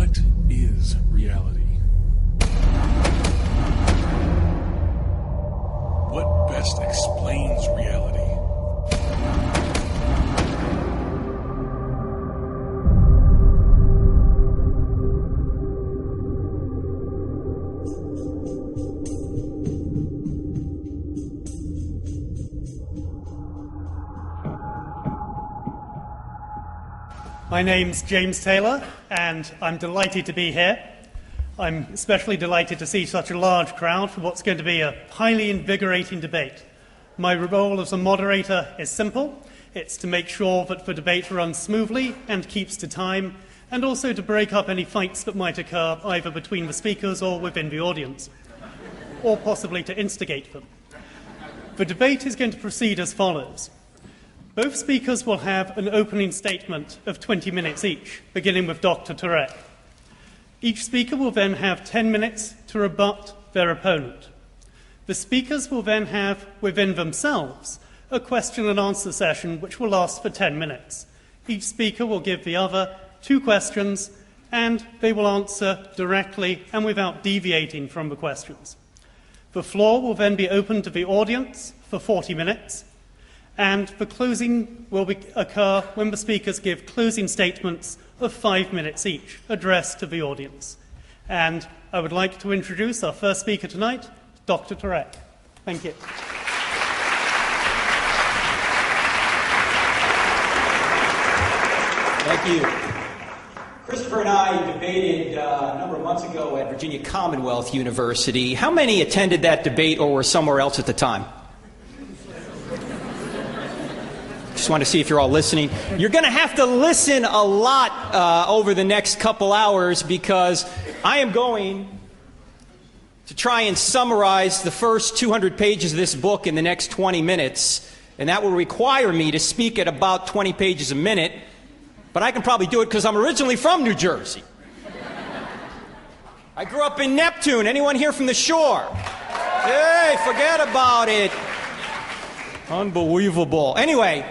What is reality? What best explains reality? My name's James Taylor, and I'm delighted to be here. I'm especially delighted to see such a large crowd for what's going to be a highly invigorating debate. My role as a moderator is simple. It's to make sure that the debate runs smoothly and keeps to time, and also to break up any fights that might occur either between the speakers or within the audience, or possibly to instigate them. The debate is going to proceed as follows. Both speakers will have an opening statement of 20 minutes each, beginning with Dr. Turek. Each speaker will then have 10 minutes to rebut their opponent. The speakers will then have, within themselves, a question and answer session which will last for 10 minutes. Each speaker will give the other 2 questions, and they will answer directly and without deviating from the questions. The floor will then be open to the audience for 40 minutes. And the closing will occur when the speakers give closing statements of 5 minutes each, addressed to the audience. And I would like to introduce our first speaker tonight, Dr. Turek. Thank you. Thank you. Christopher and I debated a number of months ago at Virginia Commonwealth University. How many attended that debate or were somewhere else at the time? Just want to see if you're all listening. You're going to have to listen a lot over the next couple hours because I am going to try and summarize the first 200 pages of this book in the next 20 minutes, and that will require me to speak at about 20 pages a minute, but I can probably do it because I'm originally from New Jersey. I grew up in Neptune. Anyone here from the shore? Hey, forget about it. Unbelievable. Anyway,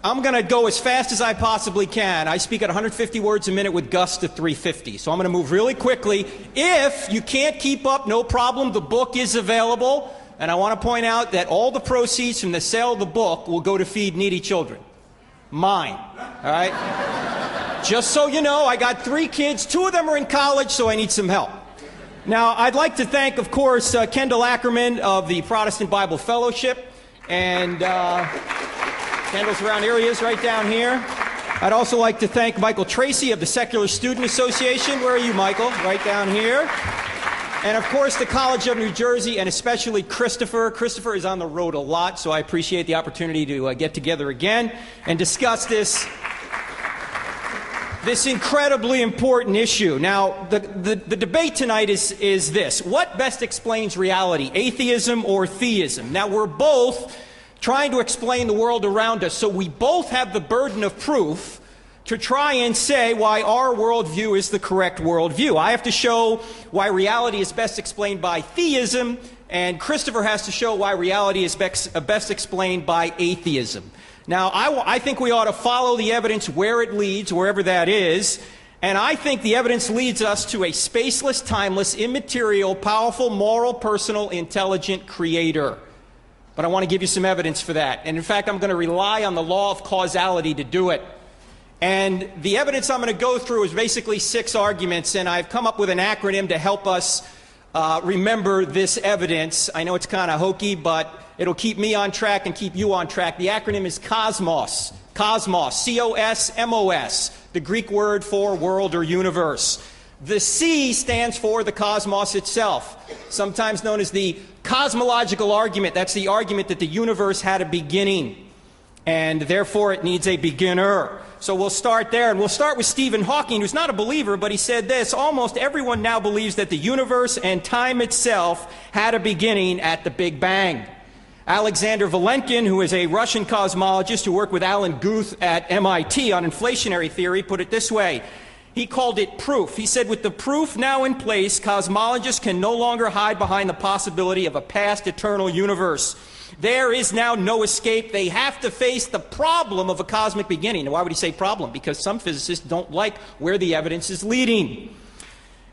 I'm going to go as fast as I possibly can. I speak at 150 words a minute with gusts to 350, so I'm going to move really quickly. If you can't keep up, no problem. The book is available, and I want to point out that all the proceeds from the sale of the book will go to feed needy children. Mine. All right? Just so you know, I got 3 kids. 2 of them are in college, so I need some help. Now, I'd like to thank, of course, Kendall Ackerman of the Protestant Bible Fellowship, and Kendall's around here. He is right down here. I'd also like to thank Michael Tracy of the Secular Student Association. Where are you, Michael? Right down here. And, of course, the College of New Jersey, and especially Christopher. Christopher is on the road a lot, so I appreciate the opportunity to get together again and discuss this incredibly important issue. Now, the debate tonight is this. What best explains reality, atheism or theism? Now, we're both trying to explain the world around us, so we both have the burden of proof to try and say why our worldview is the correct worldview. I have to show why reality is best explained by theism, and Christopher has to show why reality is best explained by atheism. Now, I think we ought to follow the evidence where it leads, wherever that is, and I think the evidence leads us to a spaceless, timeless, immaterial, powerful, moral, personal, intelligent creator. But I want to give you some evidence for that. And in fact, I'm going to rely on the law of causality to do it. And the evidence I'm going to go through is basically 6 arguments, and I've come up with an acronym to help us remember this evidence. I know it's kind of hokey, but it'll keep me on track and keep you on track. The acronym is COSMOS. COSMOS, C-O-S-M-O-S, the Greek word for world or universe. The C stands for the cosmos itself, sometimes known as the cosmological argument. That's the argument that the universe had a beginning, and therefore it needs a beginner. So we'll start there, and we'll start with Stephen Hawking, who's not a believer, but he said this: almost everyone now believes that the universe and time itself had a beginning at the Big Bang. Alexander Vilenkin, who is a Russian cosmologist who worked with Alan Guth at MIT on inflationary theory, put it this way. He called it proof. He said, with the proof now in place, cosmologists can no longer hide behind the possibility of a past eternal universe. There is now no escape. They have to face the problem of a cosmic beginning. And why would he say problem? Because some physicists don't like where the evidence is leading.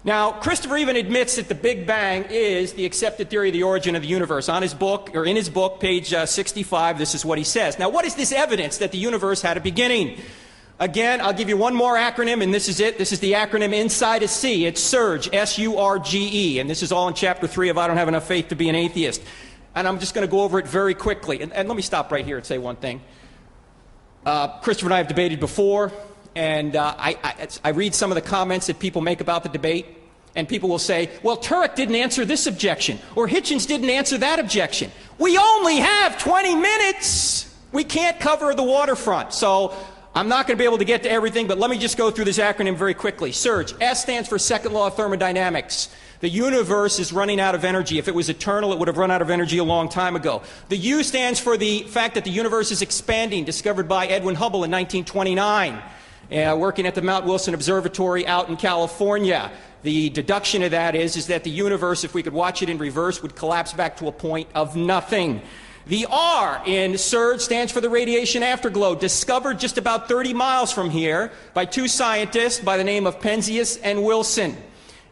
Now, Christopher even admits that the Big Bang is the accepted theory of the origin of the universe. On his book, or in his book, page 65, this is what he says. Now, what is this evidence that the universe had a beginning? Again, I'll give you one more acronym, and this is it. This is the acronym inside a C. It's SURGE, S-U-R-G-E. And this is all in Chapter 3 of I Don't Have Enough Faith to Be an Atheist. And I'm just going to go over it very quickly. And let me stop right here and say one thing. Christopher and I have debated before, and I read some of the comments that people make about the debate, and people will say, well, Turek didn't answer this objection, or Hitchens didn't answer that objection. We only have 20 minutes. We can't cover the waterfront. So I'm not going to be able to get to everything, but let me just go through this acronym very quickly. SURGE. S stands for second law of thermodynamics. The universe is running out of energy. If it was eternal, it would have run out of energy a long time ago. The U stands for the fact that the universe is expanding, discovered by Edwin Hubble in 1929, working at the Mount Wilson Observatory out in California. The deduction of that is that the universe, if we could watch it in reverse, would collapse back to a point of nothing. The R in SURGE stands for the radiation afterglow, discovered just about 30 miles from here by two scientists by the name of Penzias and Wilson.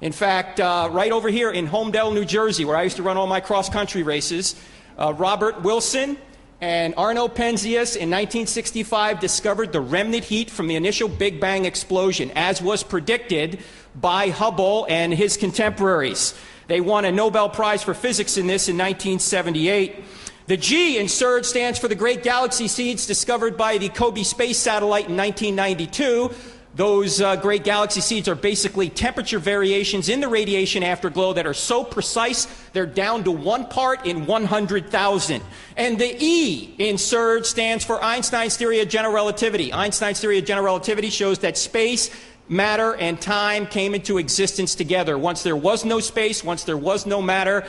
In fact, right over here in Homedale, New Jersey, where I used to run all my cross-country races, Robert Wilson and Arno Penzias in 1965 discovered the remnant heat from the initial Big Bang explosion, as was predicted by Hubble and his contemporaries. They won a Nobel Prize for Physics in this in 1978. The G in SURGE stands for the great galaxy seeds discovered by the Kobe space satellite in 1992. Those great galaxy seeds are basically temperature variations in the radiation afterglow that are so precise they're down to 1 part in 100,000. And the E in SURGE stands for Einstein's theory of general relativity. Einstein's theory of general relativity shows that space, matter, and time came into existence together. Once there was no space, once there was no matter,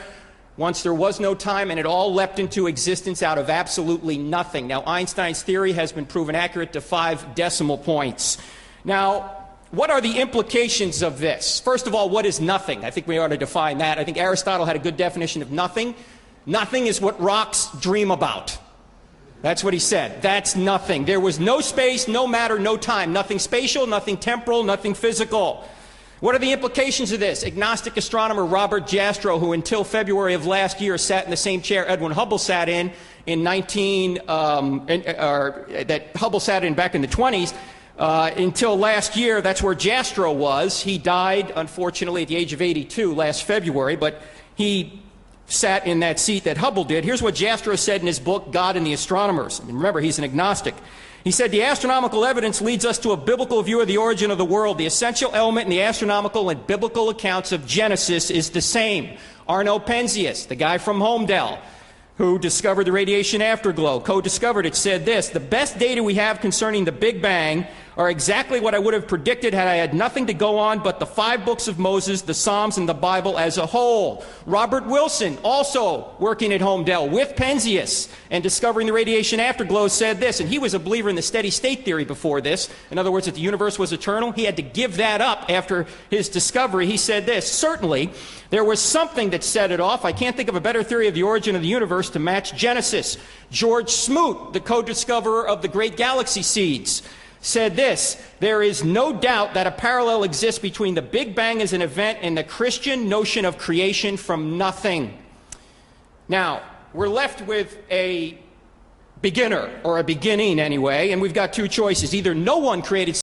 once there was no time, and it all leapt into existence out of absolutely nothing. Now, Einstein's theory has been proven accurate to 5 decimal points. Now, what are the implications of this? First of all, what is nothing? I think we ought to define that. I think Aristotle had a good definition of nothing. Nothing is what rocks dream about. That's what he said. That's nothing. There was no space, no matter, no time. Nothing spatial, nothing temporal, nothing physical. What are the implications of this? Agnostic astronomer Robert Jastrow, who until February of last year sat in the same chair Edwin Hubble sat in that Hubble sat in back in the 20s, until last year, that's where Jastrow was. He died, unfortunately, at the age of 82 last February, but he sat in that seat that Hubble did. Here's what Jastrow said in his book, God and the Astronomers. And remember, he's an agnostic. He said, the astronomical evidence leads us to a biblical view of the origin of the world. The essential element in the astronomical and biblical accounts of Genesis is the same. Arno Penzias, the guy from Homedale, who discovered the radiation afterglow, co-discovered it, said this: the best data we have concerning the Big Bang are exactly what I would have predicted had I had nothing to go on but the 5 books of Moses, the Psalms, and the Bible as a whole. Robert Wilson, also working at Homedale with Penzias and discovering the radiation afterglow, said this, and he was a believer in the steady state theory before this. In other words, that the universe was eternal. He had to give that up after his discovery. He said this: certainly there was something that set it off. I can't think of a better theory of the origin of the universe to match Genesis. George Smoot, the co-discoverer of the great galaxy seeds, said this: there is no doubt that a parallel exists between the Big Bang as an event and the Christian notion of creation from nothing. Now, we're left with a beginner, or a beginning anyway, and we've got 2 choices. Either no one created